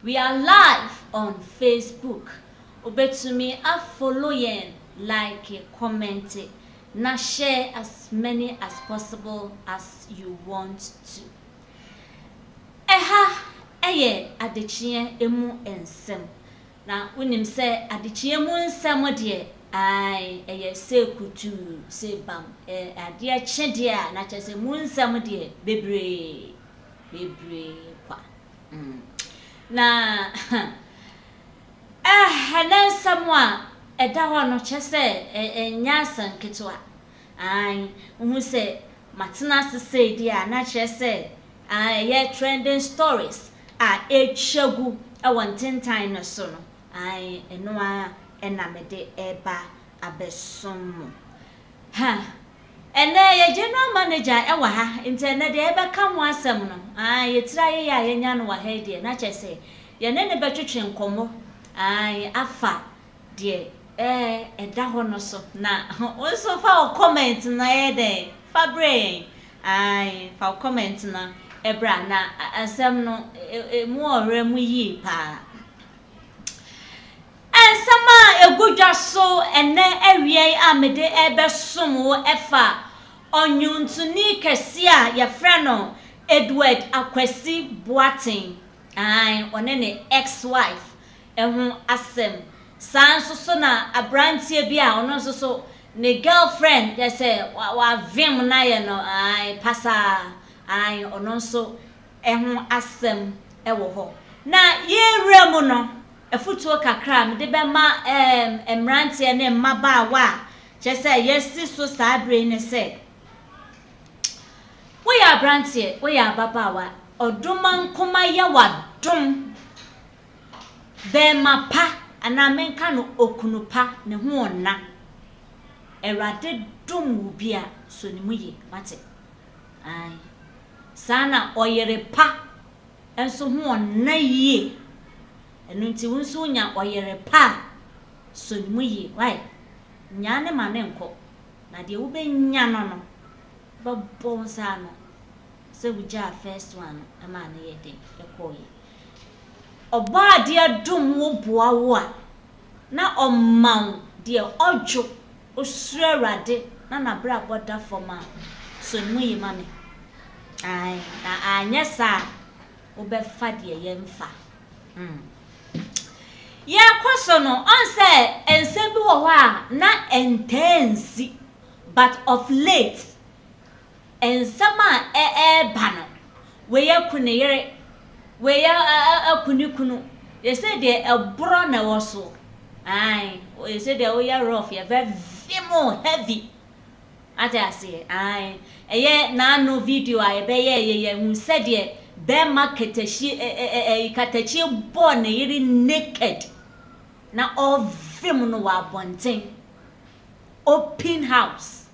We are live on Facebook. Obetumi a follow yen, like, comment, na share as many as possible as you want to. Eye adechie emu ensem. Na unim se adechie emu ensem de eye se kutu se bam ade chede a na chese mu nsem de bebre kwa. Na hanan samwa eda ho no chese enya sanketwa hu se matena sese di a na chese ye trending stories echegu awontentan no so no eno enamede eba abesom ene ye general manager ewa ha internet de ebe ka mo asem no yetira ye ya yenya no wa ha de na chese ye ne betwetwe nkomo afa de eda ho no so na also fa comment na ye de fa brain fa comment na ebra na asem no mu ore mu yi pa sama egudwa so ene awie amede ebesom wo efa onyuntuni kese a ye frɛ no Edward Akwasi Boateng one ne ex-wife ehu asem sanso so na abrantie bi a ono so ne girlfriend ye say wa vim na ye no pasa ono so ehu asem ewo ho na ye remu no efutuo kakra me de be ma emrantie ne mmaba wa che say yesi so sabre ne say we ya brantie we ya baba wa oduma nkoma ye wadom be mapa ana menka no okunu pa ne ho onna erade dum ubi a so ne mu ye mate sana oyere pa enso ho onna yie enu nti wonso nya oyere pa so ne mu ye why nya ne ma ne nko na de wo be nya no no babon sa no se wuja first one ama ne ye de ekoye oba de adum wo boa wo a na omman de ojo osurawade na bra boda forma so ne mu ye ma me na anya sa wo be fa de ye mfa ya kwaso no on say ense bi wo ho a na intense but of late ensama bano we ya kuneyere we ya akunikunu ye say de ebro na wo so we say de we ya rough ya very heavy ata say eye na no video a be ye hu say de be marketachi katachi born yiri naked na all film no wa bonten open house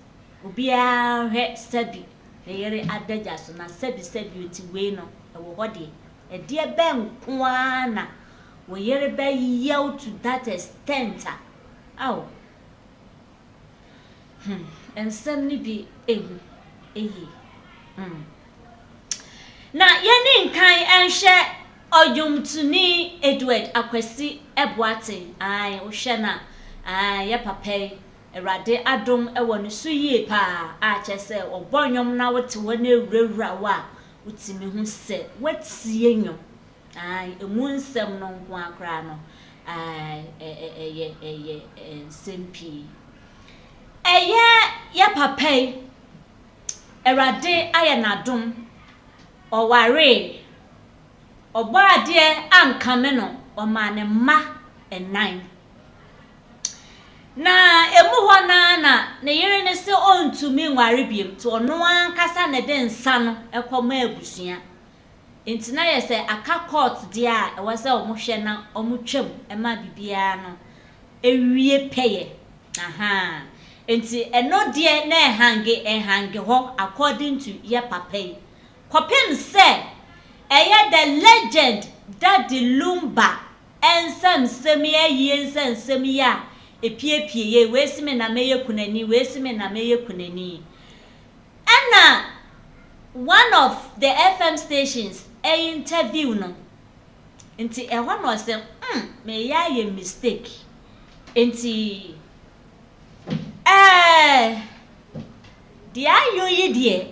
obi a he sabi yiri adaja so na sabi uti we no e wo hode e de be nko na we yiri be yell to that extent ensem ni bi ehu na yeni nkan enhye oyumtuni Edward Akwasi Boateng wo hye na ye papai erade adom ewo ne so yie pa a chese obonyom na wote wona ewurawura wa utimi hu se watie nyom emu nsem no nko akra no sempi ye papai erade aye na dom oware obaade ankame no omane ma enan na emu ho na ne yere ne se ontumi nware biem to ono ankasa ne de nsa no ekoma abusua entina ye se aka court dia e wase omohwe na omotwam ema bibia no ewie peye enti eno de na ehange ho according to ye papai kopem se eye the legend Daddy Lumba ensem semi ayi ensem semi ya epiepie ye wesime na meye kunani ana one of the FM stations a interview no nti ehwa no se me ya ye mistake nti dia yo yi die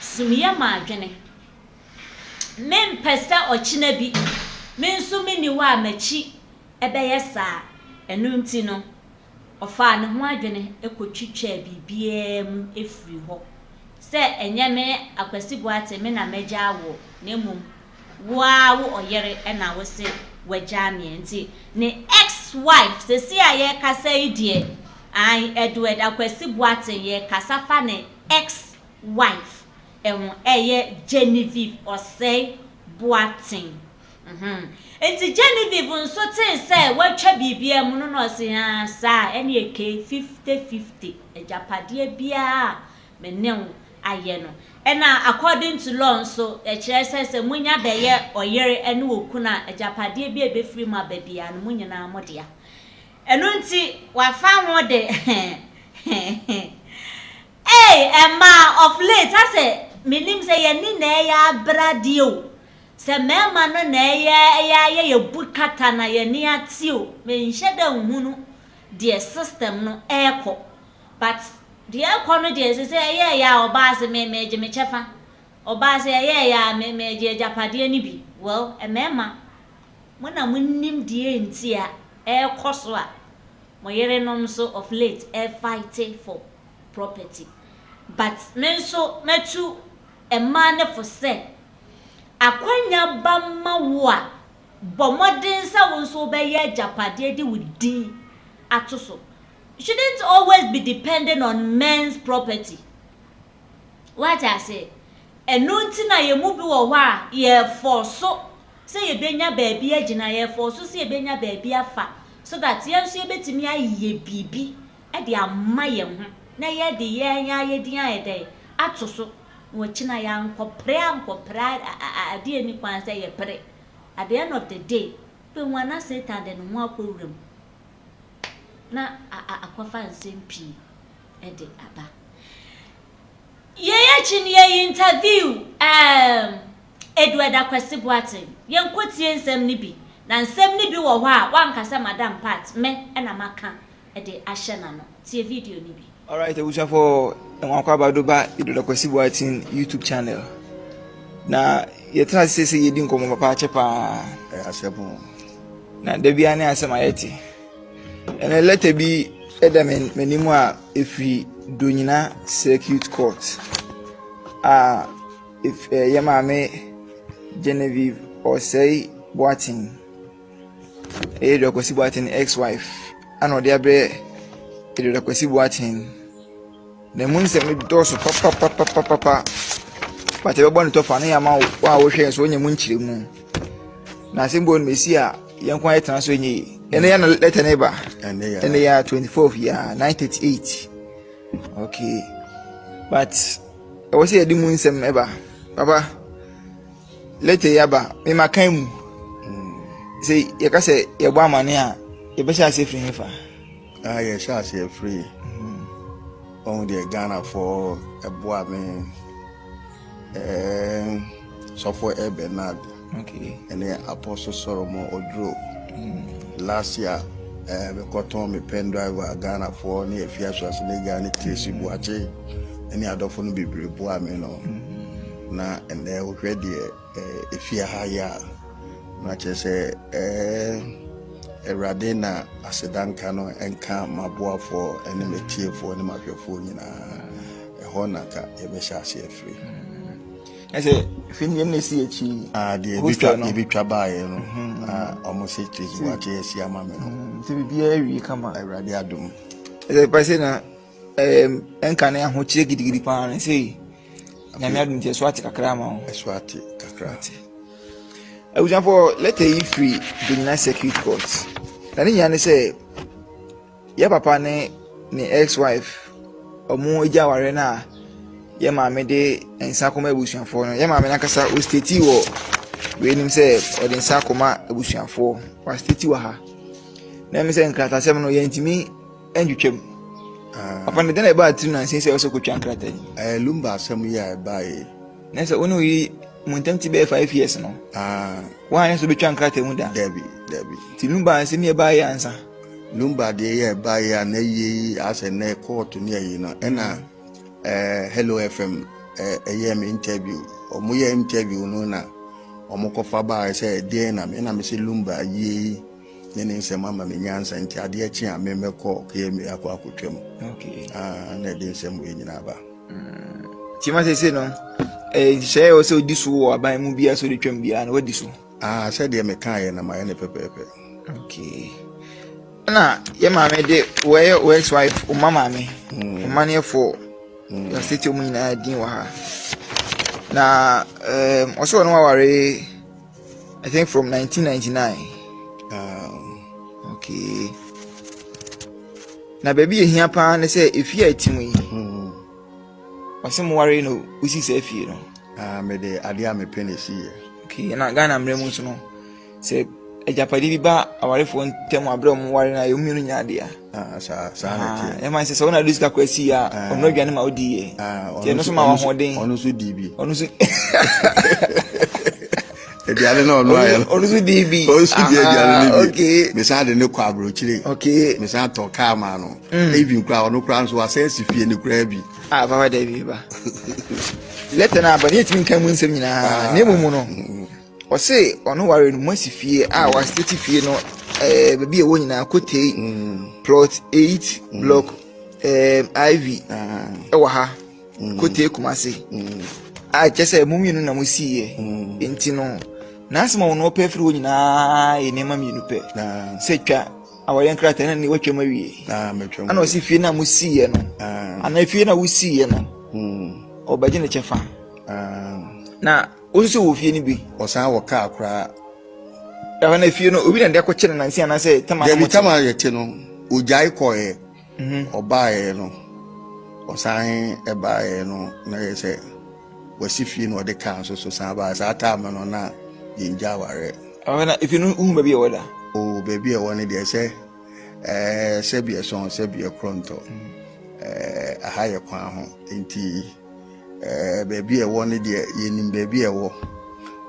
sumiya ma adwene men pesa ochina bi men so meni wa machi ebeye saa enu nti no ofa ne ho adwene ekotwitwa bibia mu efiri ho se enye me Akwasi Boateng me na meja wo na mum wo oyere na wo se waja me nti ne ex wife se si aye kasa idie ai Edward Akwasi Boateng ye kasa fa ne ex wife eye Genevieve Osei Boateng enti Genevieve nso ten se watwa bibia mu no se ha sa ene eke 50-50 ejapade bia menem aye no ena according to law so kire se munya beye oyere ene okuna ejapade bia ebefiri ma babia no munyina modea enu nti wafa ho de Emma of late ase minim se ye ni na ya bradio se mema no na ye bukata na ye ni atio me nhye da hunu the system no eko but the eko no de se ye ya obaase me chefa obaase ye ya me je japade ni bi well emema mo na munnim die ntia ekoso a mo yere no so of late fighting for property but men so metu a man for say akwanya bamma wo a bomodin sa won so be ye japade di wudi atoso shouldn't always be dependent on men's property. What I say enunti na ye mu bi wo ho a ye forso say ye benya baabi agina ye forso say ye benya baabi afa so that ye so ye betimi aye bibi e de amaye ho na ye de ye din ayede atoso wo china ya nkopre ade ni kwan say ye pre at the end of the day pe wana Satan de no akwurum na akwafa nsempi e de aba ye chini ye interview Edward Akwasi Boateng ye nkotie nsem ni bi na nsem ni bi wo ho a wankasa Madam Pat me na maka e de ahye na no tie video ni bi. All right, we shall for Abadoba Edward Akwasi Boateng YouTube channel. Na ye try say ye din ko papa chepa asebo. Na da bia ne asema yeti. Ene letter bi edamen menimu a efi Donyina Circuit Court. If Yamame Genevieve Osei Boateng Edward Akwasi Boateng ex-wife ano de abre Edward Akwasi Boateng na mun se me doso papa but e bon to fa na yama wa wo hwe so onye mun chire mu na simbo mesia yenkwa yetan so enyi ene ya na letter neighbor ene ya 24th ya 938 okay but I was here the moon sem eba papa later yaba me makan mu say ye ka say ye gba amane a ye be sha say free hefa ye sha say free on the Ghana for a boy me so for Bernard okay and then Apostle Solomon Odro last year we got on me pen driver Ghana for near Fiasco as Ghana Tracy Boateng any other phone be boy me no na and they already if you hire na say Radina asedanka no enka maboa for any metie for any mahwefo nyina honaka e be sha se free I say fin yem ne si echi de bi twa bae no almost it is what yes ya ma me no ti bibia wi kama Radi adum I say pase na enka na ho chire gidigidi pa na say na me adum ti swati kakra ma ho swati kakra I was for let a free Donyina Circuit Court. And then say, ya papa ne ex-wife, or more Jawarena, ya mamma de and Sakoma Bushan for, ya mamma Nakasa was Titi or when himself or in Sakoma Bushan for, was Titi Waha. Name saying Crata 7 or yen to me, and you came. Upon the day about 2 and since I also could chancrate. Lumba some year by Nessa only muntam be 5 years no why so betwa nkrata mu da Debbie ti Lumba se me ba ya ansa Lumba de ye ba ya na ye ase na court ni ayi no na Hello FM ye me interview omo ye interview no na omo kofa ba se de na me se Lumba ye ne se mama me nyansa nti ade a chi a me mekọ ka ye me akọ akotwam okay na de se mo nyina ba ti ma se no share o se odisu wo aban mu bia so de twam bia na wadisu se de me kan ye na ma ye ne pepepe okay na ye ma me de we ex wife o mama me o mane for the city mu nyina din wa ha na also no ware I think from 1999 okay na baby ehia pa ne say efia atimu yi wasem ware no usi say efie no me de ade a me penesi ye okay na Ghana mre mu so no say ejapade bi ba awarefo ntem abre mu ware na yo miru nya ade a sa na ti e man say so na diska kwasi a ono aduane ma odi ye ti no so ma wa hoden ono so di bi ono so ediale no no ayo onu su DB onu su ediale ni okay me sa de ne kwa abrochire okay me sa to ka ma no even kwa onu kwa nso asensi fie ne kwa bi baba David ba leta na abani etimi kan mu nsem nyina na emu no o se onu ware no masi fie wa state fie no baby e wo nyina kote plot 8 block IV wa ha kote Kumasi chese mu mienu na musiye enti no na asema wono pefiri wo nyina ye nema mienu pe se twa awale nkrata na ni watwa mawie metwa ana osi fie na musiye no ana fie na wusiye no obaje ne chefa na osusu wo fie ni bi osan wo ka akra ya na fie no obi na de akokye na nsi ana se tama na tama yete no ojai koye obae no osan ebae no na yese wasifi no de kan so san ba sa ta ma no na yinja ware awena if you know baby e woda o baby e woni de se se bi e son se bi e kronto aha ye kwa ho enti baby e woni de yenim baby e wo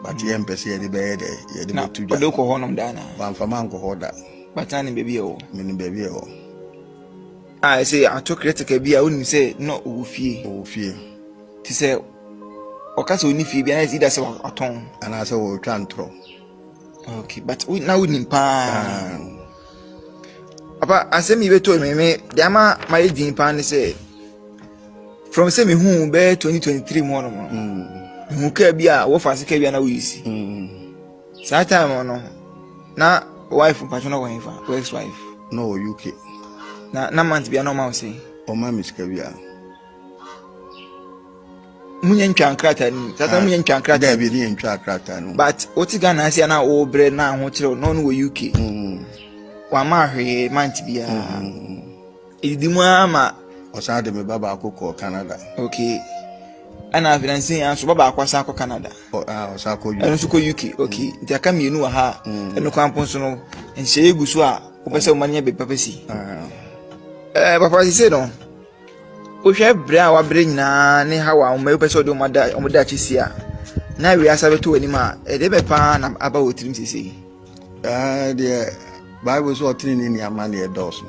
but ye mpese ye de be de ye de betuja na ko honom dana ba mfama nko hoda batani baby e wo mini baby e wo I say I took critical be I wouldn't say no o fie ti say okaso ni fie bia na ida se aton ana se wo twa ntro okay but we now ni pa apa asemi be to me de ama my din pa ni say from say me hu be 2023 mo no hu ka bia wo fa se ka bia na wo yisi sa time no na wife patron go hifa ex wife no UK na month bia no ma say o ma miska bia munye ntwa nkrata ni tata munye ntwa nkrata da bi ni ntwa nkrata no but oti Ghana asia na o bre na ho kire no no UK wa ma hwe month bia idimu ama osa de me baba akoko Canada okay ana finance ya so baba akwasa akọ Canada osa ko UK eno so ko UK okay nti aka mienu wa ha eno kwampo so no enhye egusu a opese o manya be papasi papa si no o hwe bre a wa bre nyina ne ha wa o ma opese o de o da chisia na wi asa beto ani ma e de be pa na aba otirim sisi de Bible so otini ni amane e dos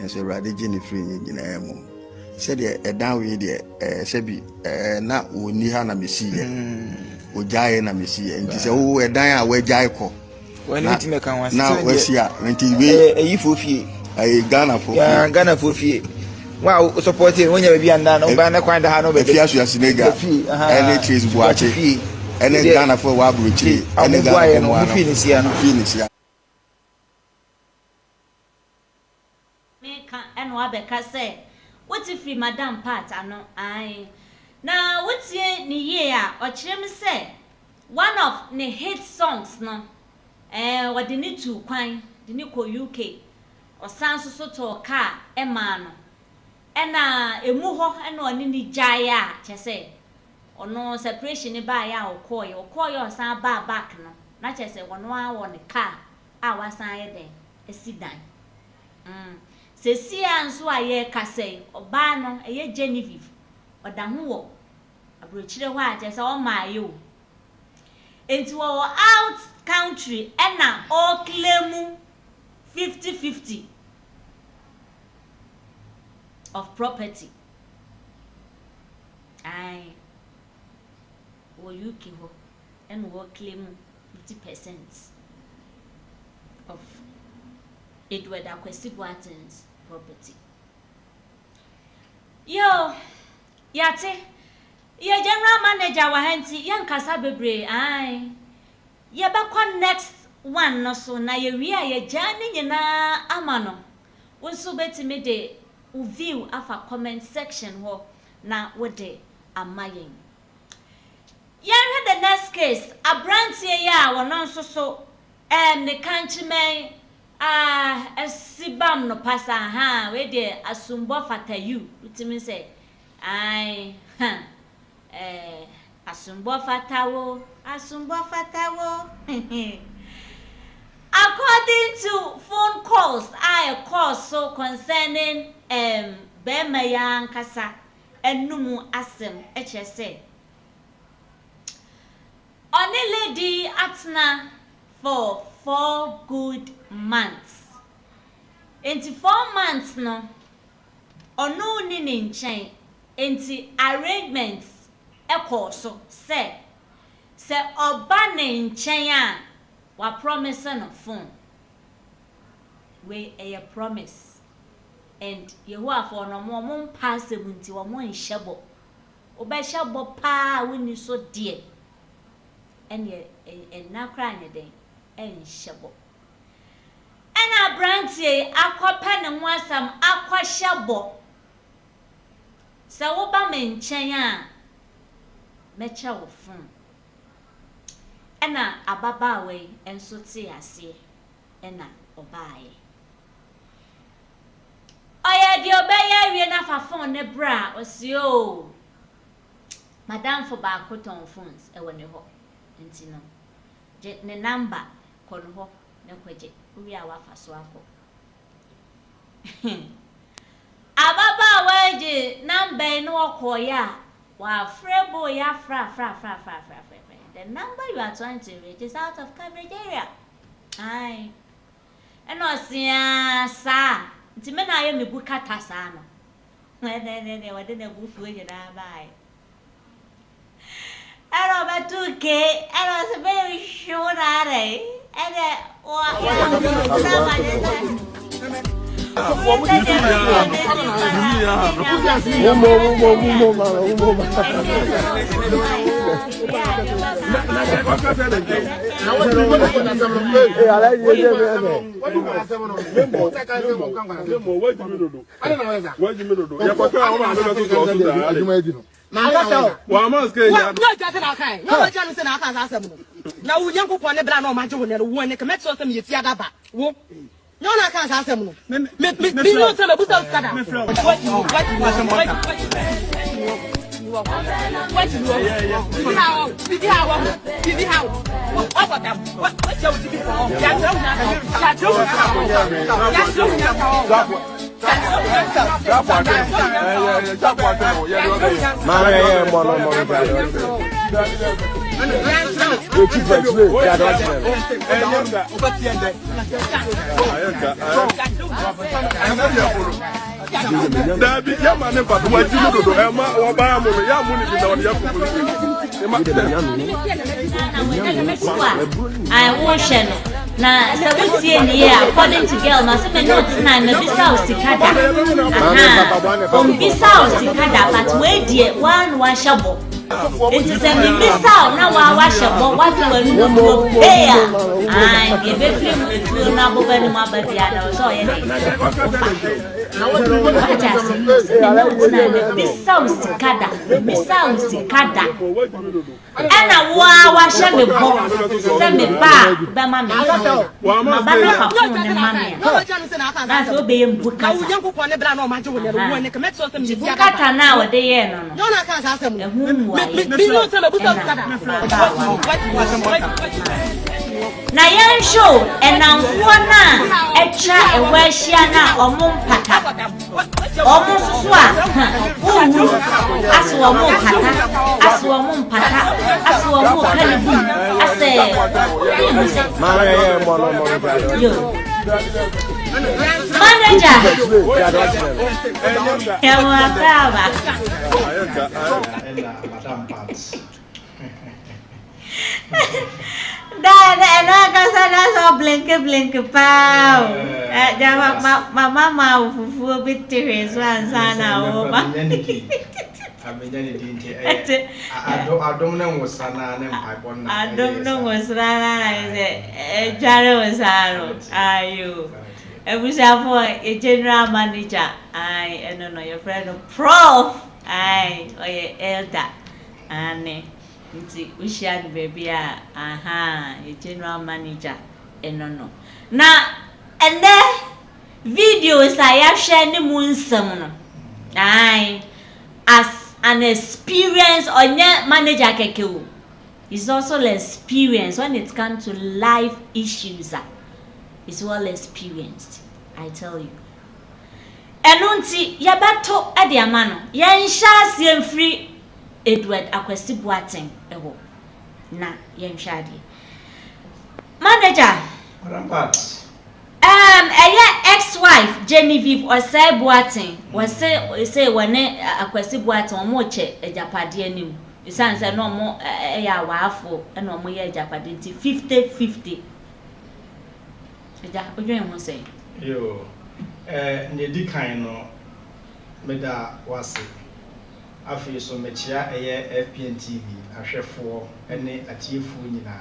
ense rade gini free nyina emu se de e dan we de se bi na oni ha na mesiye o jae na mesiye nti se wo e dan a we jae ko wani ti me kan wa na we sia nti we eyifo fie Ghana for ya Ghana for fie wow supporting wonya be bia nda no ba na kwanda ha no be fia so Senegal ene trees buache ene Ghana for wa bruchi ene Ghana no fie ni sia no me kan eno abeka say what if madam part ano ai na wotie ni ye a o kire me say one of the hit songs no what they need to kwan they need ko UK o san so to car e ma no na emu ho na oni ni jaya chese ono separation ba ya okoye o san ba back no na chese wono a wo ne car a wasan ye den esidan sesi anso aye kasei oba no eye Genevieve oda ho wo abrochire ho a chese o maaye o into our out country ena all claim 50-50 of property. I will you keep and will claim 50% of Edward Akwesi Boateng's property. Yo, yate, your general manager wa henti yan kasa bebre ai. Ye bakwa next one no so na ye wi a ye jani nyina amano. Wonso betime de view afa comment section ho na wode amayen. Yan the next case abrantie ya wono nso so ne kanchimen esibam no pasa ha we de asumbo fatayu utimi say ai asumbo fatawo according to phone calls I call so concerning bema ya nkasa enumu asem say only lady atna for 4 good months. Enti 4 months no ono ni nchen enti arrangements so say oba ne nchen a wa promise no phone we a promise and yehowa for no mo pass nti wo mo nhebo oba hebo pa woni so de enye enakra ne den enhyebo ena brantie akopa ne nwasam akohyebo se wo ba menchen a mecha wo fun ena ababa we enso te ase ena obae oya di obeye wie na fa phone ne bra osio madam for ba koton phones e woni ho enti no je ne number kono ho ne kwaje wi a wafa so akọ ababa waje number no okoya wa frebo ya fra the number you are trying to reach is out of coverage area ai eno sia sa nti me na aye me bukata sa no ne wade na bufu ye na bai ero betuke ero se be shurare ene now young people never know my job and one can make some you see that wo no na kan sa asem no me no tell me busa skada Dabi ya mane pa wa jimu dodo e ma wa ba mu ya mu ni na wa ya ku I wash na sabutie ni according to girl na se me note na me bisa osikada on bisa osikada but we die one wa shabo it is a bisa na wa shabo what we no pay and e be free na bo be ni ma ba dia na so ye bisa osikada ena wa shame bo se me ba be ma me ma ba na fa fun ne ma me na so be mbuka bukata na wo de ye no no na kan sa asem no me no tell me busa skada na yan show enamfo na etra ewahia na omompata omosusua uhu aso omompata aso omokalibu ase yo manager ya mwataba Madam Pats. Dah kasar so blink pau. Jawab mama mau fufu bitir sana oba. Abenya ni dinti adom na ngosana na mpabon na. Adom no ngosana na jare osaro. Ayo. Ebusafo a general manager. I no your friend prof. Ai, oye elder. Ane. Nti ushia baby a general manager no na ende videos I share ni mu nsem no ai as an experience onye manager keke o is also an experience when it comes to life issues. It's well experienced, I tell you. Enunti yabato ade amano yen sha siem free Edward Akwesi Boateng ewo na yen hwade manager Madam Pats. ex-wife Genevieve Osei Boateng was say wane Akwesi Boateng omo che ejapade anim isan se no mo ya waafo e no mo ye ejapade nti 50-50 eja odwen ho sei Yo ne di kan no meda wase afi so mechia eye FPN TV ahwefo ene atiefo nyina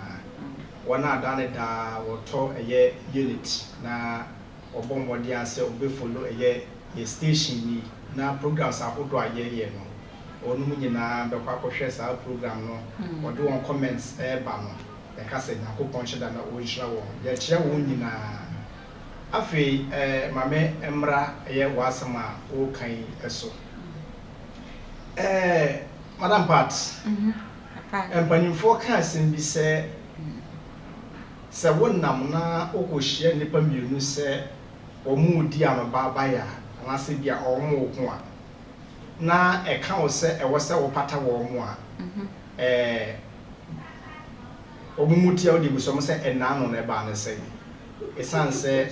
wana adane da woto eye unit na obommodi ase obefollow eye ye station ni na programs ahodo ayeye no onu nyina be kwa kohwe sa program no wodo won comments ba no e ka se nyakopon cheda na o nhira wo ye kire wo nyina afi mame emra eye wasama o kan eso Madam Pats. Empanimfo ka asem bi se wonnam na okohie nipa mienu se omu di amaba ya na se bia omu ko a na e ka wo se e wo se wo pata wo mu a omumuti a odi buso se ena no na ba na se esan se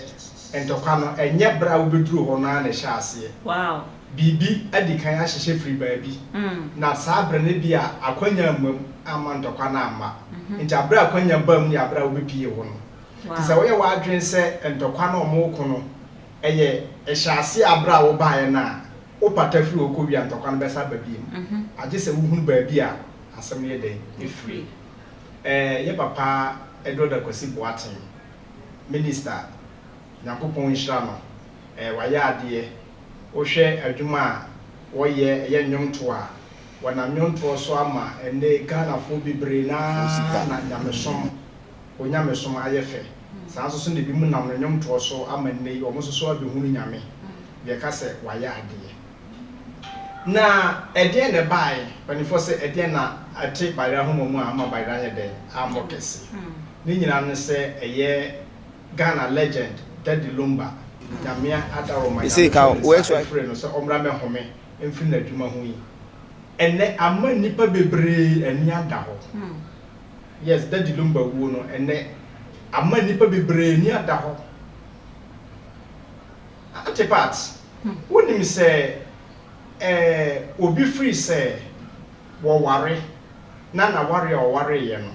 entokwa no enye bra wo beduru ho na na hye ase. Wow. Bibi adikan ahyehe free baabi na sabre ne bia akwanya mam amantokwa na ama nti abra akwanya bam ni abra obepie ho no ti se wo ye wa adwen se entokwa na omoko no eye ehyase abra wo baaye na o pata free okowi antokwa no besa baabi age se wo hunu baabi a asem ye den e free ye papa Edward Akwesi Boateng minister nyakopon nhira no waya ade ohwe adwuma woye ye nnwonto a wana nnwonto so ama ene Ghana fo bibre na nyamesom onyamesom ayefe saa so ne bi mu nam nnwonto so ama ne omo so abehunu nyame ye ka se waya ade na ede ne bai panifo se ede na ate bayra homo mu ama bayra ye de amokese ni nyina no se eye Ghana legend Daddy Lumba Jamia Adaroma. You say can works right friend so omra me home emfiri na adwuma ho yi. Enne amma nipa bebre ani ada ho. Yes, Daddy Lumba wo no enne amma nipa bebre ani ada ho. Ate part. Wonim say obi free say wo ware na ware o ware ye no.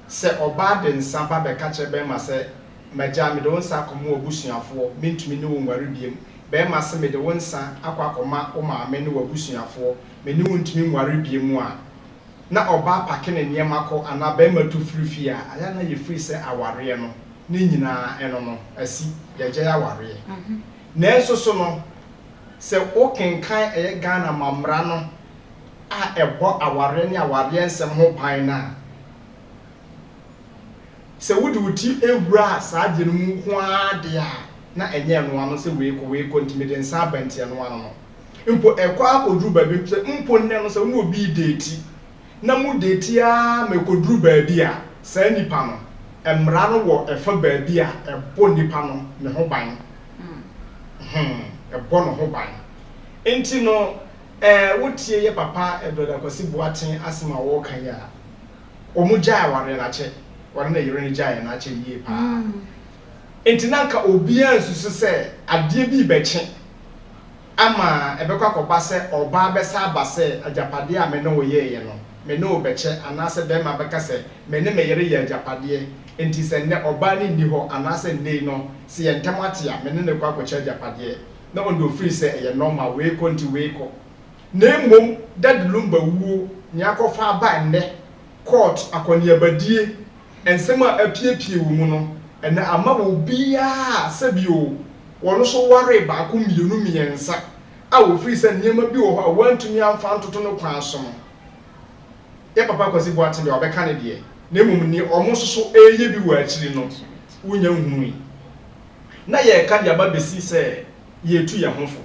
Se oba de nsampa be ka che be ma se maja me de wonsa akomo obusuafo mentumi ne wonware biem be ma se me de wonsa akwakoma o ma me ne wabusuafo me ne wontumi nware biem a na oba pake ne niema ko ana be ma tu free a aya na ye free se aware no ne nyina eno no asi ye je aware na eso so no se o kenkan eye Ghana mamra no a ebo aware ne aware ensem ho pan na se wudi wuti ewura saade no mu ho ade a na enye no ano se we ko ntimi nsa abante no ano no mpo ekwa akodru baabi se mpo nne no se wo obi date na mu date a me kodru baabi a sa nipa no mmara no wo efa baabi a ebo nipa no ne ho ban ebo no ho ban enti no wotie ye papa Edoda Kwasi Boateng asema wo kan ya omugya ware na che ware na yire ne gya na che yie pa enti nanka obia nsusu se ade bi beche ama ebekwa koba se oba besa abase ajapade a me no ye no me no beche anase be ma beka se me ne me yire ye ajapade enti se ne oba ni ni ho anase nei no se ye ntamate a me ne kwa kwacha ajapade na ondo free se ye normal we konti we ko na mom dadlumba wuo nyakofa aba nne court akoni abadie ensema apiepie wo mu no ene ama wo bia sabio wono so ware ba ko mienu miensa a wo free se nyema bi wo ho a wantumi amfa ntoto no kwan so no ye papa Kwasi Boateng de obeka ne de na mom ni omo so eye bi wo akiri no wonya nhunu na ye ka de aba besi se ye tu ye hofo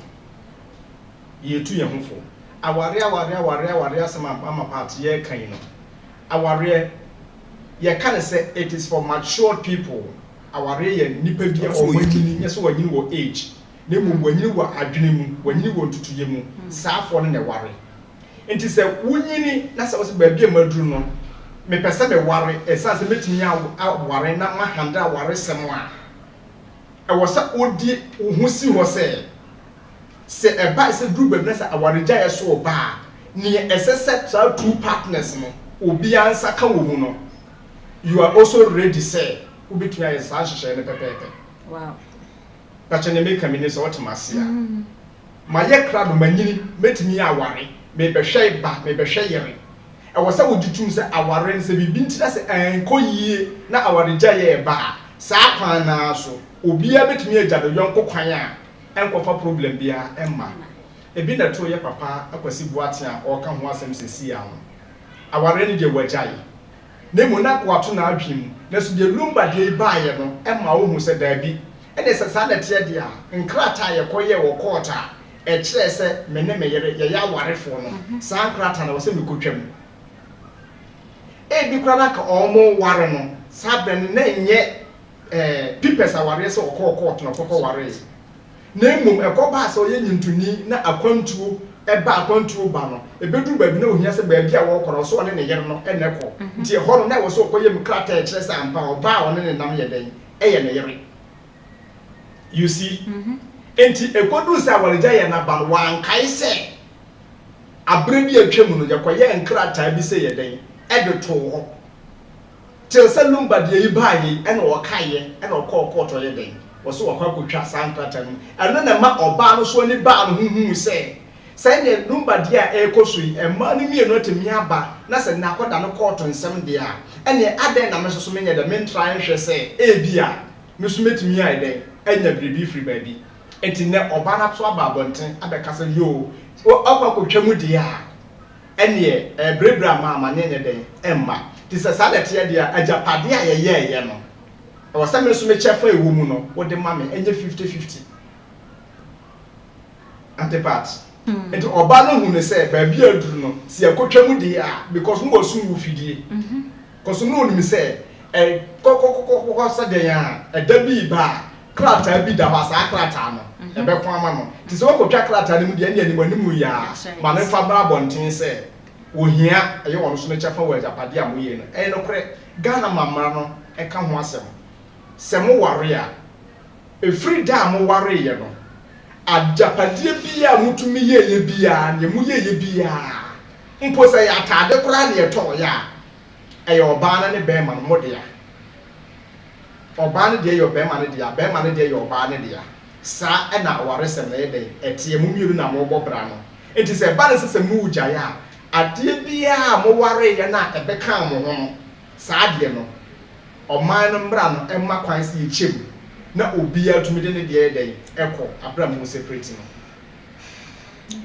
aware asema ama part ye kan no aware ye kan say it is for mature people aware ye nipa bi o wanyini yes wanyini wo age na mu wanyini wo adwene mu wanyini wo ntutuye mu saafo no ne ware enti se wunyini na se wo se ba bi amaduru no me pese me ware esanse metimi aware na ma handa aware semo a wo sa odi ho si ho se eba se duru bebna se awaregya ye so ba ne esese tra two partners no obi ansa ka wo mu no you are also ready say ubetumi aye sa hyehyɛ ne pepepe wow but ne make me so what masia ma ye kra do manyini metimi aware me behwɛ ba me behwɛ yere e wo sa wogitum se aware ne se bibi ntira se enkoyie na awaregya ye ba sa kwan na so obi a betumi agya do yonko kwan a enkofa problem bia emma ebi na to ye papa Kwasi Boateng a o ka ho asem sesi a aware ne de wagyae na mu na ko ato na adwim na so de lumba de baaye no emma wo hu se daabi ene se sa na tie de a nkrata ye koye wo courta e kire se me ne me yere ye ya warefo no sa nkrata na wo se me kotwam e bi kra na ka omo ware no sa ben na nye pipes aware se o court no kokko ware na mum ekoba so ye nyintuni na akwantuo eba akwantuo ba no ebedu ba bi na ohia se ba bi a wo koro so one ne yere no eneko nti ho no na wo so koye mkrata e kire se ampa oba one ne nam ye den eye ne yere you see enti ekodu se awaregya ye na ba wan kai se abre bi atwam no yakoye nkrata bi se ye den ede to ho til se lumba de yi baayi ene wo kaye ene wo court ye den woso wakwa kotwa sankrata no eno na ma oba no so ni ba no huhu se ne number dia ekoso yi emma no mienu atemi aba na se na akoda no court nsem dia ene aden na mesoso menye de men try nhwe se bia meso metimi ai den enya brebi free baby enti ne oba na so aba abonten abeka se yo okwa kotwa mu dia ene brebra ma ne den emma ti se salete ya dia ajapade a ye no o sa me so me chefa ewo mu no wo de ma me enye 50-50 antepart enti oba no hu ne se ba bia aduru no se akotwa mu de a because mo so mu fidie because no ni me se kokokokoko sa de ya da bi ba krata bi da ba sa krata no e be kwa ma no ti se wo kotwa krata ne mu de ene animu animu ya ma ne fa bra bonten se wo hia eye wo no so me chefa wo ajapade a mo ye no no kre Ghana mamra no e ka ho asem semo ware a efri da mo ware ye no ajapade bia mutumi ye bia ne mu ye bia mpo se ya atade kura ne to ya e oba na ne be ma no mode ya oba ne de ye oba ma ne de ya be ma ne de ye oba ne de ya sa e na ware se na ye de etie mu miru na mo bobra no enti se ba ne se mu ugya ya ade bia mo ware ye na e be kan mo ho sa de no oman no mbra no emma kwan se yechem na obia tumi de ne de den eko abra mo separate no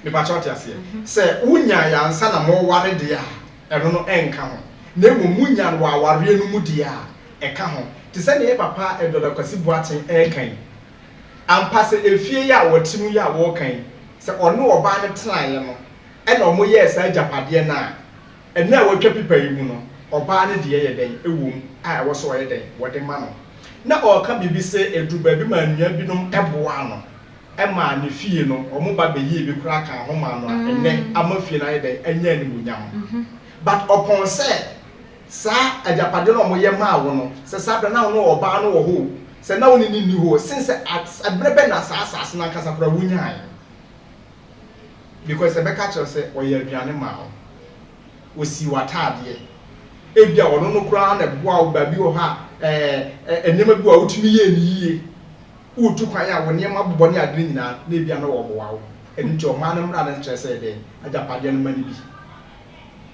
me ba choti ase se unya ya nsa na mo ware de a eno no enka ho na munya no aware no mu de a eka ho ti se ne papa Edoda Kwasi Boateng ekan ampa se efie ya wotimu ya wo kan se ono oba ne tenaye no e na mo ye sa japade na ena wotwa pipa yi mu no Oba ne de ye den ewom a wo so ye den wo de ma no na o ka bibi se edu ba bi ma nua binom eboa no e ma ne fie no omo ba be yi bi kura kan ho ma no enne ama fie na ye den anya ni munyam but upon say sa ajapade no mo ye ma wo no se sa bra na wo no oba no wo ho se na wo ni ho since abrebe na sa asase na kasa kura wunyai because Rebecca chose say o ye aduane ma wo osi watade ebia ono no kura na boa wo ba bi wo ha enema bi wo utumi ye ni yie utu kwan ya wo ne ma bobɔ ne adre nyina na ebia na wo boa wo eni cho ma na mra na kyerɛ sɛ de ajapade no mani bi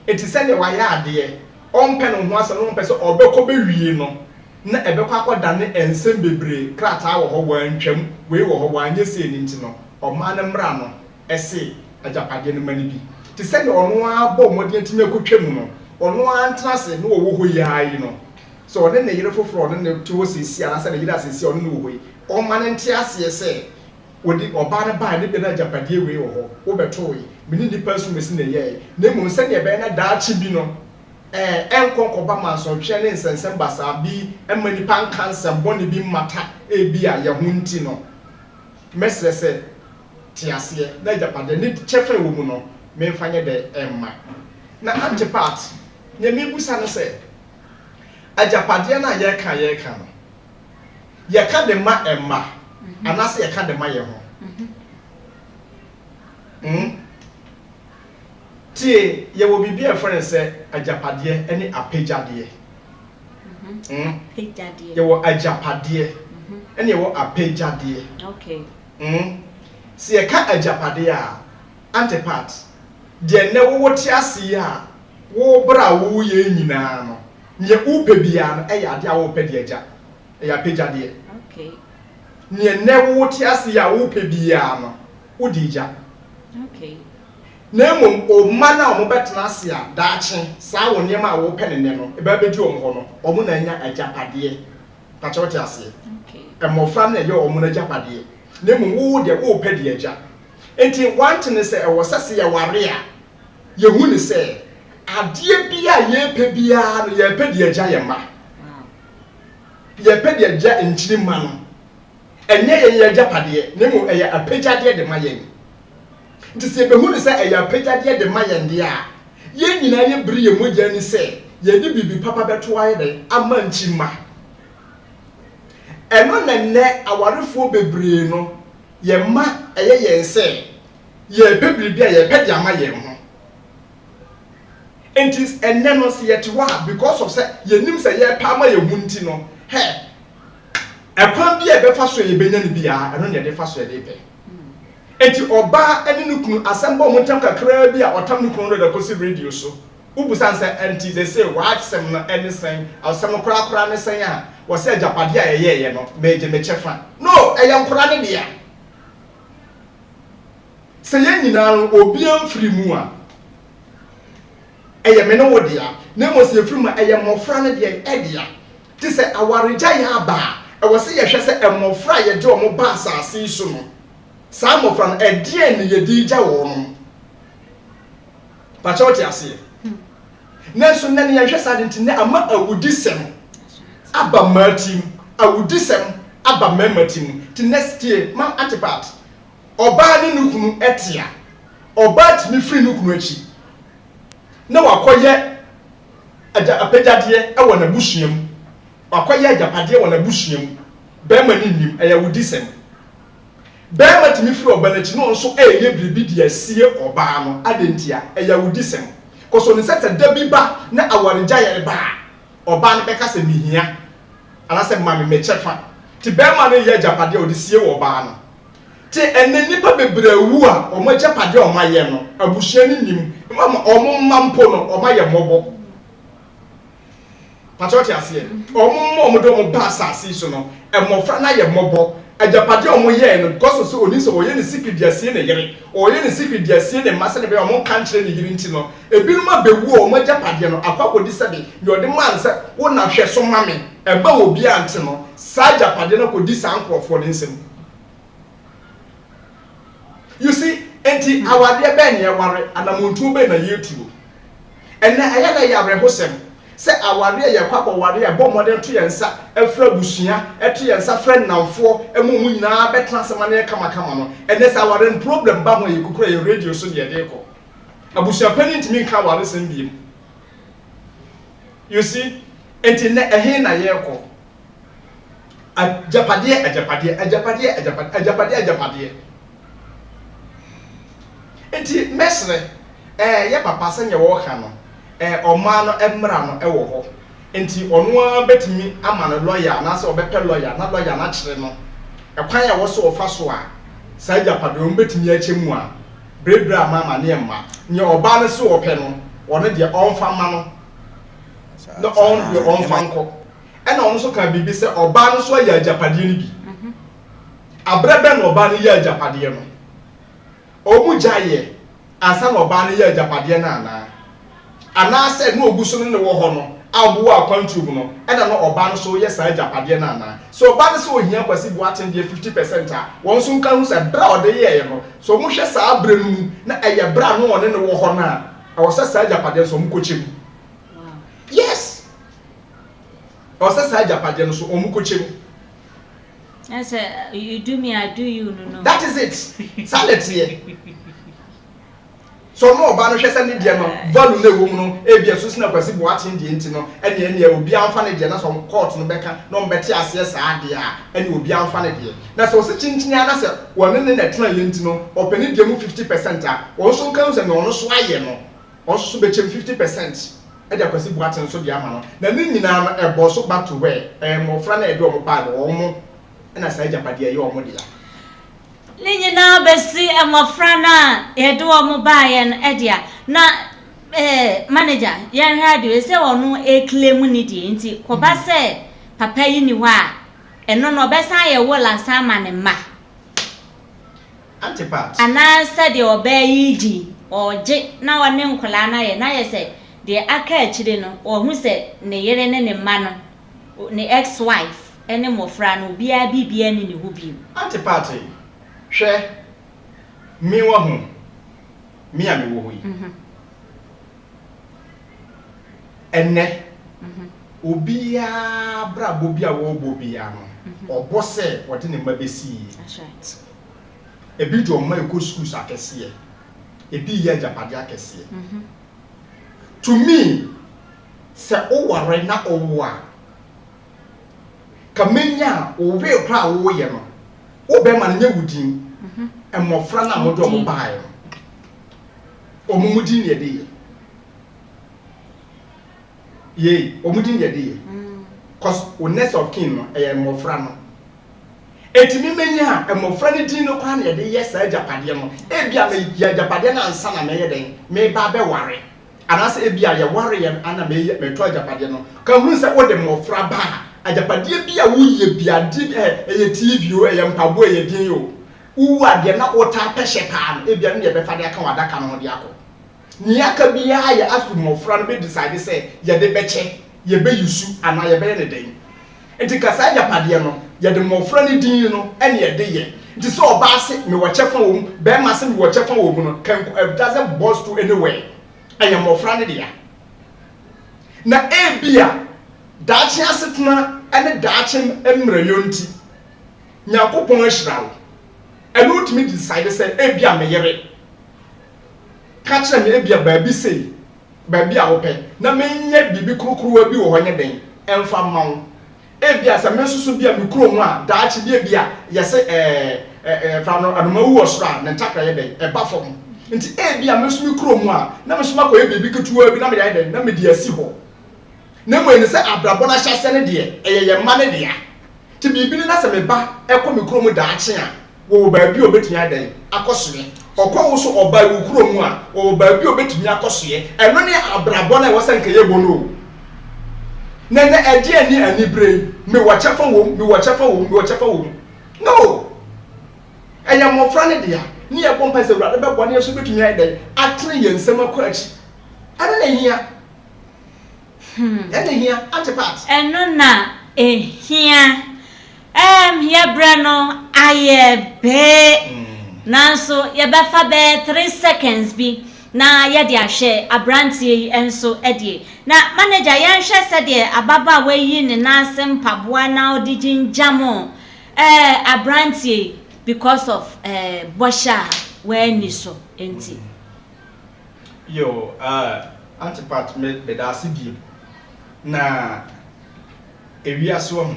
eti sɛ ne wa ya ade ɔmpɛ no ho asɛ no ɔmpɛ sɛ ɔbɛkɔ bewie no na ɛbɛkɔ akɔda ne ensem bebre krata wo hɔ wa ntwam wei wo hɔ wa anye se ni nti no ɔma na mra no ɛse ajapade no mani bi ti sɛ ne ɔno abɔ mmɔden timi akɔtwam no ɔno antrase no wo hɔ yayi no so ɔne ne yere foforo ɔne ne to sisi ana sɛ ne yere asisi ɔne ne wo hɔ yi ɔma ne nte ase sɛ wodi ɔba ne ba ne bi na ajapade wei wo hɔ wo bɛto yi mini di person mesi ne yɛ na mu sɛ ne bɛ na daachi bi no enkonkoba ma so hwe ne nsensem basa bi ema nipa nkansem boni bi mata ebi a ye ho nti no mesese tiase na japade ne chefe wo mu no me mfanye de emma na antipart ne mi busa no se ajapade na ye ka no ye ka de ma emma anase ye ka de ma ye ho tie ye wo bibi e friend say ajapade ene apejade apejade ye wo ajapade ene ye wo apejade okay si ye ka ajapade a antipart de ne wo tiase a wo bra wo ye nyina no ye upe bia no e ya de a wo pe de aja e ya apejade okay ne ne wo tiase a wo pe bia no wo di ja okay Nemo o mana o mo betena ase a daache saa wo niam a wo pene ne no e ba beji o mo no o mo na nya ajapade pa che wote ase okay e mo fra na ye o mo na ajapade nemo wo de wo pe de aja enti want ne se e wo sase ye ware a ye hu ne se ade bia ye pe bia no ye pe de aja ye ma ye pe de aja enchiri ma no enye ye ajapade nemo e ye apejade de ma ye nti se be hu ne se eya pejade de mayende a ye nyina ye bri ye mogya ni se ye di bibi papa beto aye de ama nchima eno nenne awarefo bebre no ye ma eye ye se ye bebri bia ye pede ama ye ho nti enne no se ye tewa because of se ye nim se ye pa ama ye hu nti no he ekwan bia be fa so ye benya ni bia eno ne de fa so ye de pe enti oba ene nukunu asembo mo ntam kakra bi a otam nukunu do da kosi radio so ubusan se enti they say what sem no anything asem kura ne sen a wo se japade a ye no meje me chefa no eya nkura ne dia se ye nyina obi amfiri mu a eye me no wo dia na mo se firi mu eye mofra ne dia e dia ti se awareja ya ba e wo se ye hwe se emofra ye de o mo ba asase so no Some from a dear ni ye di ja won. Pacha oti ase. Nanso na ne yehwe sade ntine ama awudisem. Aba matim, awudisem aba mematim. Ti next year ma antipart. Oba ni nukunu etia. Oba ti mi free nukunu achi. Na wakoye apejade e wo na busuam. Wakoye ajapade wo na busuam. Be ma ni nim e awudisem. Bema timi firi oba na chi no nso eye bribi de asie oba no adentia eya wudisem koso ne sete da bi ba na awareja ye ba oba no beka se mihia ana se mame mechefa ti bema no ye japade odisie oba no ti enne nipa bebrewu a omo japade o maye no abusua ni nim mama omo mampo no o maye mobo patoti ase omo do mo ba asase so no emofra na ye mobo ajapade omo ye no because so oni so oye ne secret dia sie ne yere oye ne secret dia sie ne mase ne be omo kantre ne yiri nti no ebinu ma bewu omo ajapade no akwakodi sebe ne ode man se wo na hwe so mame eba obi ante no sa ajapade no kodi sa ankrofo ne nsem you see enti awade be ne ware anamuntu be na yetuo enne aya na ya abrehosem Say aware ya kwa ware ya bɔ modern to yensa efra busua eto yensa friend namfo emu nyina betra sema na kama no ene sa aware problem ba ho yekukura ye radio so de de ko abusua pani ntimi ka ware sem biem you see enti na ehe na ye ko ajapade enti mesre ye papa se nye wo ka no ọma no emra no ewo ho enti ono a betimi ama no lawyer na se obepe lawyer na lawyer na kire no ekwan ya wo so ofa so a sa japade o betimi a chemu a brebra mama ne emma nye oba no se ope no ono de onfa ma no no on de onfa nko ena ono so ka bibi se oba no so ya japade ni bi abrebe no oba no ya japade no omu jaye asa no oba no ya japade na na ana said no oguso no wo ho no abu akwantu no e na no oba no so yes ajapade na na so oba no so ohia kwasi bu atende 50% a won so nka hu se bra ode ye no so mo hwe sa abra nu na eye bra no one ne wo ho na e wo se sa ajapade so mo kochim yes o se sa ajapade no so o mo kochim I say you do me I do you no that is it sanity here. So no ba no hwese ne de no value na ewo mu no ebia so sina kwasi bo atin de enti no ene obi amfa ne de na so court no beka no mbeti ase sa ade a ene obi amfa ne de na so se chinchini ana se won ne na tena ye enti no openi de mu 50% a won so kan se no so aye no won so be chem 50% e de kwasi bo atin so de ama no na ne nyina no e bo so back to where mo fra na e de o mo pa wo mo na sa japade ye o mo de ya Linyina besi amafrana edo omubaye no edia na manager yan radio se wonu claim ni di nti ko ba se papa yi ni wa eno no besa ye wola sama ne ma antipat ana se de obayi ji oje na wone nkola na ye se de aka akire no ohun se ne yere ne ma no ne ex wife ene mofra no bia bibia ni ne hu bi antipat hwe mi wo hu mi a mi wo yi enne obia bra bobia wo bobia no obose wode ne mabesi that's right ebi do ma eko school akese ebi ya japade akese to me se o ware na owo a kamenya o we kra wo ye no obe ma nye wudin emofra na modo mo bae omumudin ye de ye omudin ye de cause oneness of king no e emofra no etimi menya emofra ne din no kwa na ye de yes ajapade no ebia me ya japade na ansa na me ye den me ba be ware anase ebia ye ware ye ana me ye me to ajapade no ka hu se wo de mofra ba ajapade bia wo ye bia di ye TV o ye mpabo ye din yo wu ade na wota pehye pa no ebia no ye be fa de aka wadaka no de akọ ni aka bia ye asu mofra no be decide say ye de beche ye be yusu ana ye be ne den enti kasa ajapade no ye de mofra ne din no ene ye de ye nti so oba se me wo chefa wo be ma se me wo chefa wo no kan doesn't boss to anywhere aye mofra ne de ya na ebia dachi asetna ene dachi emre yonti nyakopon ahirawo ene utimi decide say ebia meyere ka kire me ebia baabi sei baabi a wope na menye bibi krokrowa bi wo honye den emfa mawo ebia sa mesusu bia me kuro mu a dachi bia yese fa no anomawu osra ne takra ye den eba fom nti ebia mesu me kuro mu a na mesu makoye bibi ketuwa bi na me den na me di asi ho na mo eni se abrabo na hyase ne de ye ma ne de a ti bibini na se me ba ekọ me kuro mu daache a wo ba bi obetumi adan akọsoe okọ wo so oba wo kuro mu a wo ba bi obetumi akọsoe eno ne abrabo na wo se nke ye bono na ede ani anibre me wo chefa wo no eya mo fra ne de a ni ye pompa se wura de be bone so betumi adan atre ye nsem akọ achi ana na hia ene hia antipat eno na ehia here brano aye be nanso ye be fa be 3 seconds bi na ye de ahwe abrantie enso edie na manager ye nhwe se de ababa we yi ne nase mpaboa na odiginjamo abrantie because of bosha we ni so enti yo antipat me da asigi na ewiaso ho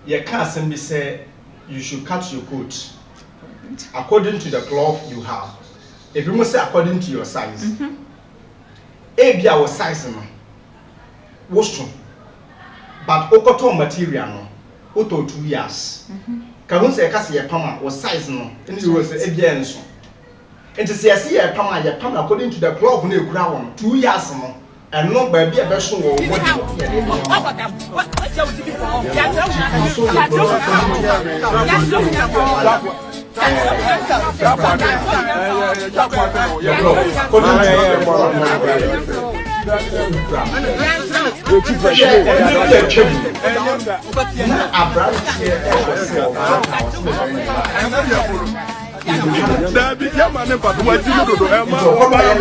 ye ka asem bi say you should cut your coat according to the cloth you have. If you must say according to your size. Ebia your size no. Was true. But okoton material no. Oto 2 years. Ka hu say ka say pama was size no. Any you say ebia enso. Enti say say ye pama according to the cloth no ekura won 2 years no. And no baby a version wo Dabi ya mane patu wajinu dodo ema oba ya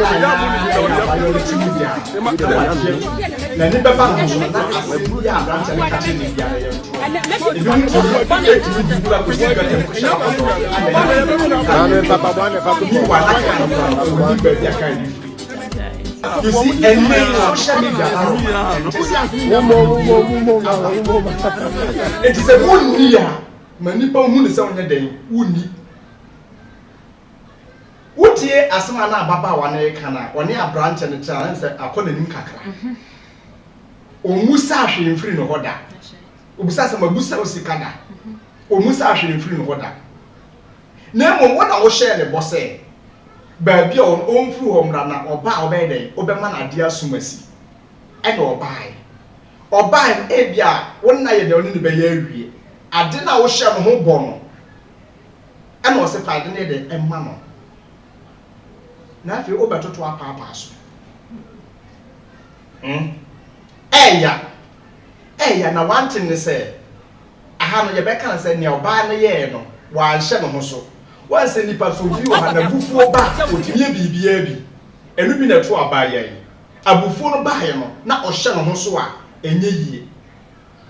na ni baba na asem ya branch na kache ni bia ya you see and social media it is a good year many people who say on den wuni wotie asema na baba wa na kana woni abranch ne tira say akona nim kakra omusa ahwe mfiri no hoda obusa asema busa osikada omusa ahwe mfiri no hoda na mo wona wo share le bose ba bia on mfiri ho mra na oba obeden obema na dia sumasi e na obai e bia wona ye de oni ne be ya awie ade na wo share no ho bo no e na o se fa ade ne de emma no na fi obatoto apapa so eya na one thing ne say aha no ye be kan say ne oba ne ye no wa nhye no ho so wan say nipa so bi o ha na bufuo ba otimie bibia bi enu bi na to aba ye abufuo no ba ye no na o hye no ho so a enye yie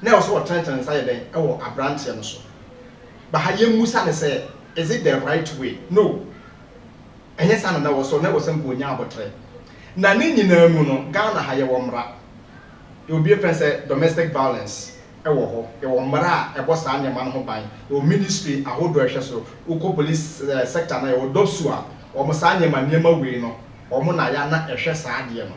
na o so o tantan say den e wo abrantie no so ba ha ye musa ne say is it the right way no enye sana na wo so na wo sempo nya abotre na ne nyina mu no Ghana ha ye wo mra you be friend say domestic violence e wo ho e wo mra e bo sa anya man ho ban e ministry ahodo ehwe so uko police sector na e wo dosu a o mo sa anya man niam we no o mo na ya na ehwe sa ade no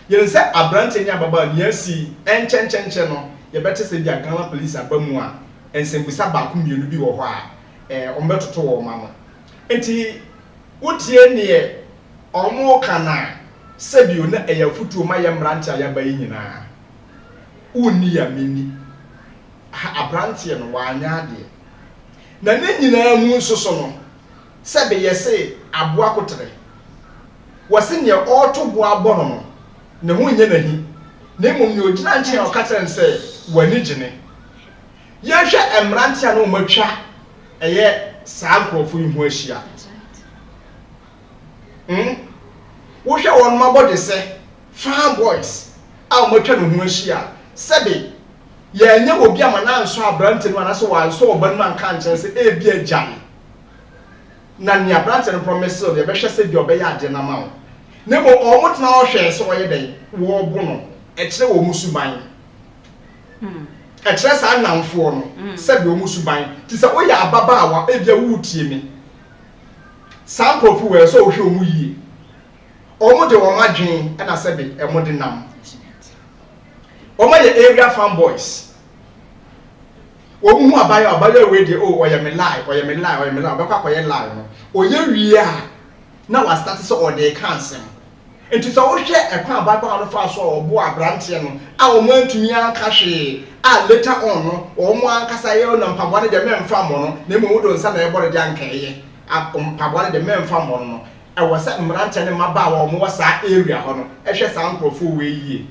ye nse abrante nya baba ni asi enchenche no ye bete se dia Ghana police abamu a ensembisa ba ku mienu bi wo ho a o mbetoto wo ma no enti wotie ne omo kana sebio na eyafutuo ma ye mbrante aya ba nyina uni ya mini abrantie no wanya de na ne nyina mu nsoso no sebe yese aboa kotere wase ne oto boa bono no ne ho nye nahi na mum ne ogina nche o katere nse wani gine ye hwe emrantie no matwa eye saa nkrofo yi ho ahia wo hwe won mabode se farm boys a matwa no ho ahia sebe ye nya obi amana nso abrante no anaso wa nso oban man kan chen se e bi agyan na ni abrante no promise o ye be hwe se bi obeya ade na ma wo ne mo o mutna o hwe se wo ye den wo bu no e kire wo musuban e kire sa namfo no sebe wo musuban ti se wo ya ababa awa e bia wo tie mi sam profu we so wo hwe o mu yie o mu de wo madwen e na sebe e mu de nam Oma ye area farm boys. Omu abaya we de o oye me lie bekwa koye lie no. Oye wi a na wa start so o de cancel. Enti so wo hwe ekwa abaya no fa so obo abrante no a o mantumi anka hwe a later on no o mo ankasa ye na mpabwa ne de memfa mo no na emu do nsa na e bore de anka ye a mpabwa ne de memfa mo no e wo se mbrante ne maba wa o mo sa area ho no e hwe sa nkrofo we yie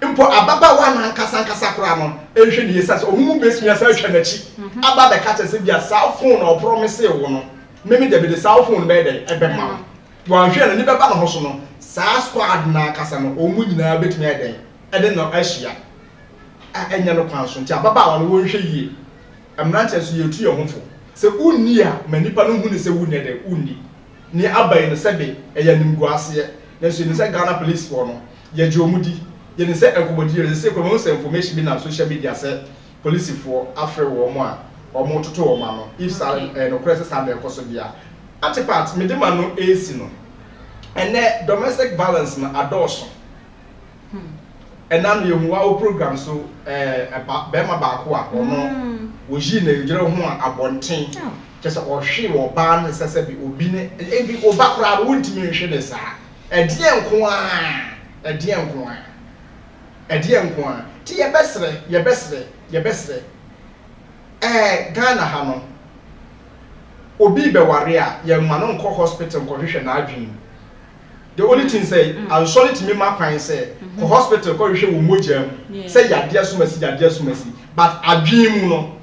impo ababa wa na nkasa kura no ehwe ne yesa so omumu besua sa hwe nachi ababa ka tese bia sa phone no promise wo no meme de be de sa phone be de ebe ma One share and never ban hosono. Sa squad na kasa no omu nyina betumi eden. Eden no ahia. Enya no kwanso nti ababa wa no wonhwe yie. Amranche so yetu ye homfo. Se unni a manipa no hu ne se wunne de unni. Ni abai no sebe eya nimguase. Na so ni se Ghana police for no. Ye jomudi. Ye ni se enkobodi ye se ko se information bi na social media se police for afre wo mo a omo toto wo ma no. If sa no press stand e koso dia. Antipart me de ma no AC no. And domestic violence na adults. And now you have program so Bema Bakwa or no, Wujin, you know, a bonting. Just or she or ban, as I said, Ubine, and be background wouldn't mention this. A dear Kwan, a dear Kwan, a dear Kwan. Tia Bessere, your best. Ghana Hanon. Obibe warrior, young Manon Co Hospital condition I dream. The only thing say, I'm sorry to me, my client say, for hospital, correction will mojam, say, ya dear sumasi, but a dream no.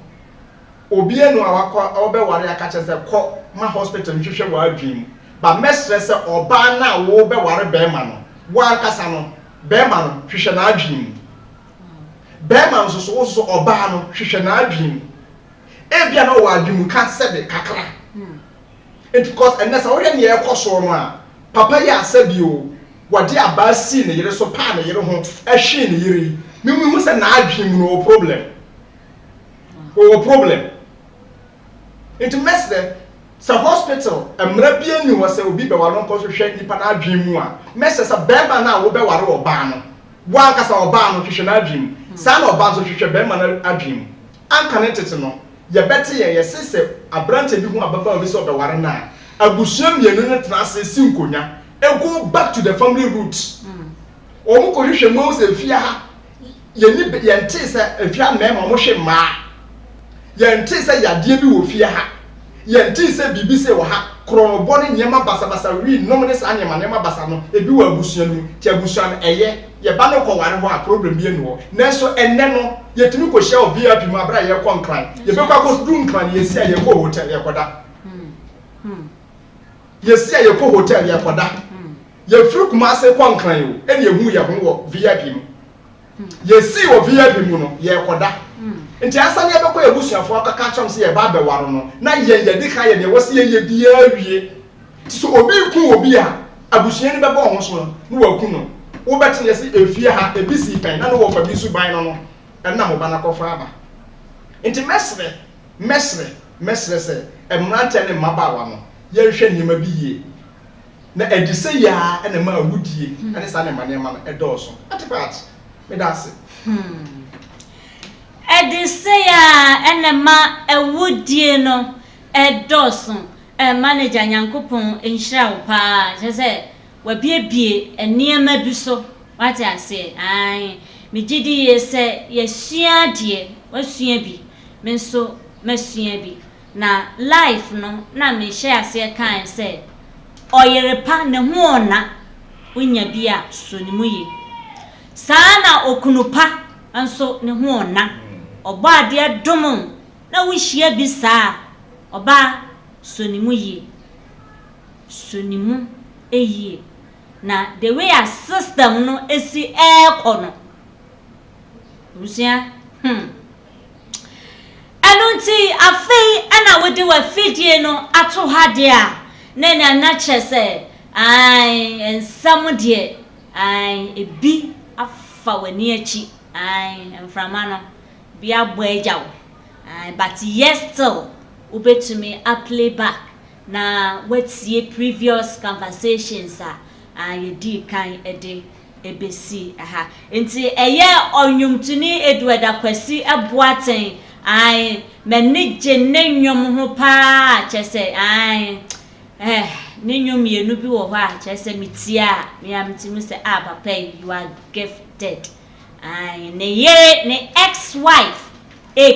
Obiano, our Obe warrior catches a call my hospital, which you will dream. But Mestre or Bana, Obe warrior bearman, one Casano, bearman, she shall not dream. Bearman was also Obano, she shall not dream. Ebiano, I dream, can't say the cacra. It because, and that's already near Cosoma. Papa ya sabio wade abasi ne yere so pa ne yere ho ehwe ne yere mimu se na adwem no problem into mesde sa hospital amra bia ni wo se obi be waro nko so hwe nipa na adwem mu a mesde sa beba na wo be ware oba no wan kasa oba no hwe na adwem sa na oba so hwe beba na adwem anka ne tete no ye bete ye sese abrante bi hu ababa obi so be ware na abusuam yenu ne trase sinkonya e go back to the family roots omu ko hwehwe mo se fia ha yeni yente se afia mema mo hwe ma yente se yade bi wo fia ha yente se bibi se wo ha kronobo ne nyema basabasa wi nom ne sa nyema basa no ebi wo abusua no ti abusua no eye ye ba no ko ware ho a problem bi enu ho na so enne no yetumi ko hia obi abi mu abra ye ko nkran ye be kwa ko du nkran ye si a ye ko hotel ye koda Yes, I go hotel ya kwada. Ye fru kuma se kwa nkran yo. Ene ehu ye ho wo VIP mu. Ye si wo VIP mu no ye kwada. Nti asa ne be kwa ebusuafo akaka chom se ye ba be waro no. Na ye di ka ye ne wo se ye bi awie. Ti so obi ku obi a abusua ne be ba ho so no wa ku no. Wo beti ye se efie ha ebisi pen na no wo fa bi su ban no no. Enna mo ba na kofa aba. Nti mesre se emrante ne mabawa no. Ye hwe nyema bi ye na edise ya na ma awudie ane sa ne mane ma edoso atipart me dase edise ya na ma awudie no edoso manager Nyankopon enhira wo pa se wa biebie eniema bi so wate ase ai me gidi ye se ye sua de wasua bi me so masua bi na life no na me share ase kan say oyerepa ne ho ona unya bia so ni muye sana okunupa anso ne ho ona oba ade dom na wo hia bi saa oba so ni muye so ni mu eye na the way a system no esi ekono rusia Anunti afei ana wodi wa fidie no ato ha de a na na chese ai ensam de ai ebi afa wani achi ai emframa no bia boajaw ai but yes still ubetumi a play back na wetie previous conversations ai di kan ede ebesi aha enti eye onwumtuni eduada kwasi aboaten ai menije nenyom ho pa chese ai nenyom yenu bi wo ho a chese mitia me am timi se papa you are gifted ai ne ex-wife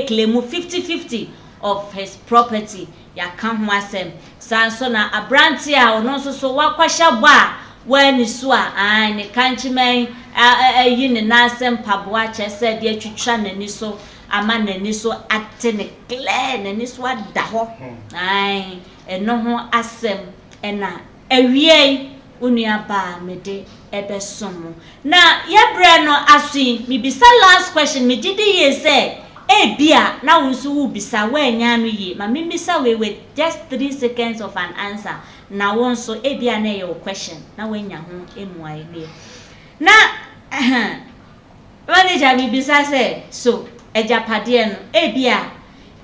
claim 50-50 of his property ya kan ho asem sanso na abranti a ono so wakwahya ba wani so a ne kanchimen yi ne nasem paboa chese de atwitwa nani so ama nani so atene clear nani so ada ho ai eno ho asem ena ewie unua ba mede ebesomo na yebre no asin mi bisa last question me gidi ye say bia na wonso wo bisa wanya no ye ma me bisa we with just 3 seconds of an answer na wonso bia na your question na wanya ho emu aye na wani ja mi bisa say so ejapade no bia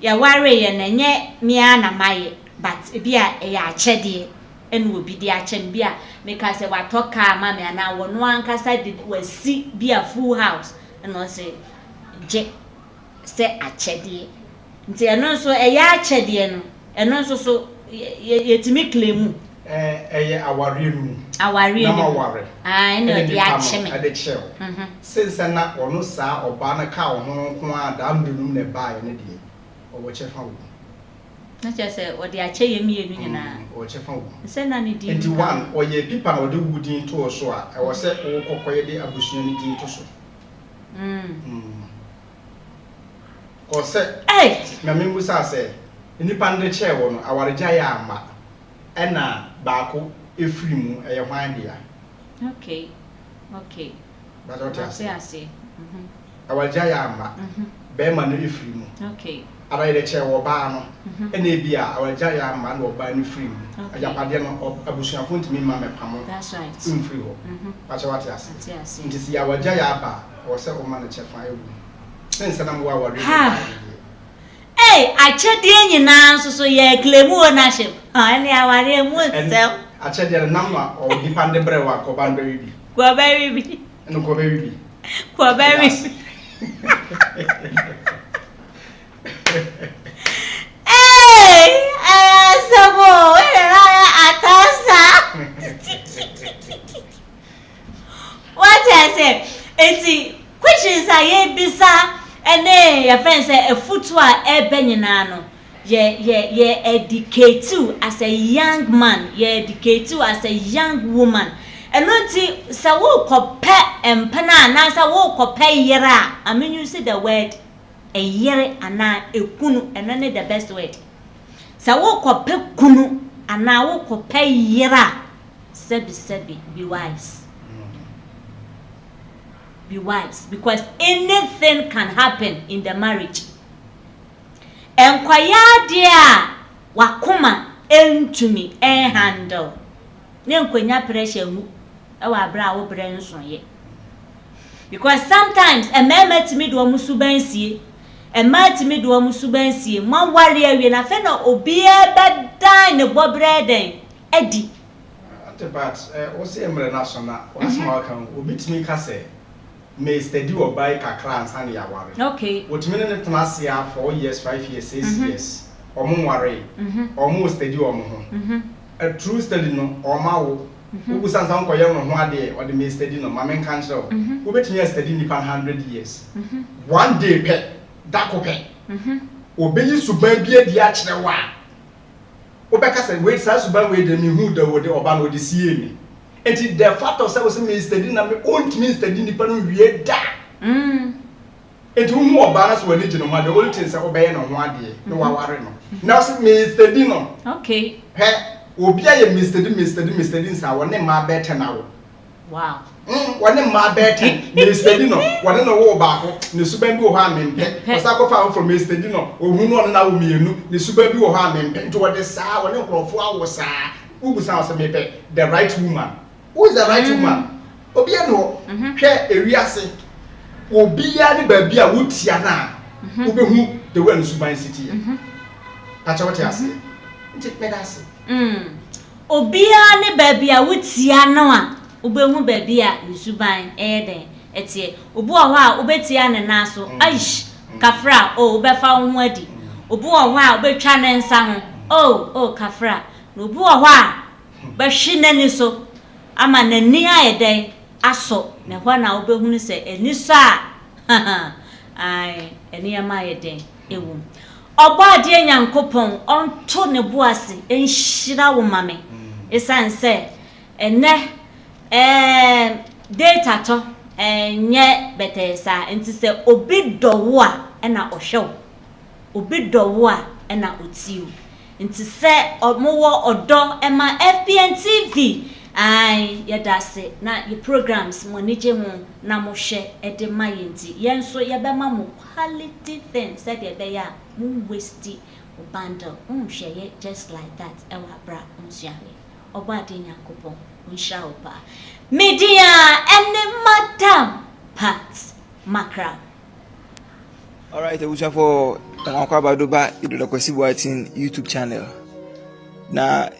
ya ware ye na nye mia na maye but bia ya achede enu obi di achen bia make say wa toka ma me na wono ankasa di wasi bia full house and say je say achede nti eno so ya achede no eno so yetimi claim aware nu na ma ware eno di acheme ade chew since na ono sa oba na ka ono nko a da mbenum ne ba ne die owo chefa wo na chese odi ache yemi enu nyina o chefa wo se na ni di enti one oye pipa na odi wudin to so a e wo se wo kokoye de abusuo ni din to so ko se na membu sa se nipa nde che wo no awaregya ya ama ena baako efiri mu eye hwan dia okay but what you say awaregya ya ama be ma no efiri mu okay ara ile che wo ba no ena ebia awaregya ya ama na oba no free mu ajapade no abusuafo ntimi ma mepamo that's right free ho but what you say nti si awaregya ya aba wo se o ma no chefa ewu sense na mo aware achede nyina so ye claim ownership ani aware mu sel achede nam na o dipande brewa ko ban bewi bi ko bewi bi no ko bewi bi sabo atasa what I say enti questions aye bisa ene ya fence a footwa nyina no ye educate you as a young man ye educate you as a young woman enoti sa wo kope empana na sa wo kope yera I mean you see the word a yere ana ekunu enane the best word sa wo kope kunu ana wo kope yera sebi be wise. Be wise because anything can happen in the marriage. Enkwaya dia wakuma entumi handle. Ne nkwanya pressure hu e wa bra wo bre nso ye. Because sometimes a mama timi do musubansie, a ma timi do musubansie, man ware awie na fe na obi e bedan ne bobre den edi. But o se emre na so na wasma kan obi timi ka se may study or buy kakra and sand ya ware. Okay. What minute tenase ya 4 years, 5 years, 6 years. Or mo ware. Or mo study or mo. A true study no or ma wo. Who san san ko ye no ho ade or the may study no ma men kan show. Who bet me study ni 100 years. One day pe da ko pe. Obeyi suban bia di a kire wa. Obeka say wait sa suban we de mi hu da wo de oba no de sie mi. Enti the fact of say me study na me won't mean study nipa no wie da. Enti hu oba na so wani gino ma the only thing say obeye no ho ade no wa ware no. Now say me study no. Okay. He obi aye me study nsa woni ma bete na wo. Wow. Woni ma bete me study no woni no wo ba ko ne suban bi wo ha mempe. Osa ko fa from me study no ohun no na wo mienu ne suban bi wo ha mempe. Enti wo de sa woni nkrofo awo sa. Ubu sa so mepe the right woman. Who is the right woman? Obia no hwe ewiase. Obia ni ba bia wotia na. Obehu the way no suban city. Acha what you say. Nti pedase. Obia ni ba bia wotia no a. Obehu ba bia no suban den. Etie obu ho a obetia ne na so. Aish kafra obefa ho adi. Obu ho a obetwa ne nsa ho. Kafra. No obu ho a ba hwi nani so. Ama nani ayeden aso ne ho na obehunu se eni so a ai eni ama ayeden ewu obo ade nyankopon onto ne boase enhira wo mame esan se ene data to enye betesa enti se obi dowo a na ohwew obi dowo a na otiu nti se omowo odo ema FPN TV ai yadase na your programs mo nije ho na mo hwe ede mayenti yenso yebema mo quality things said ye ya mo waste bundle share just like that ewa bra unsuawe obade nyankopon unsha opa media ene madam Pat Makra. All right, we shall for Idoda Kwesi Boatin YouTube channel. Now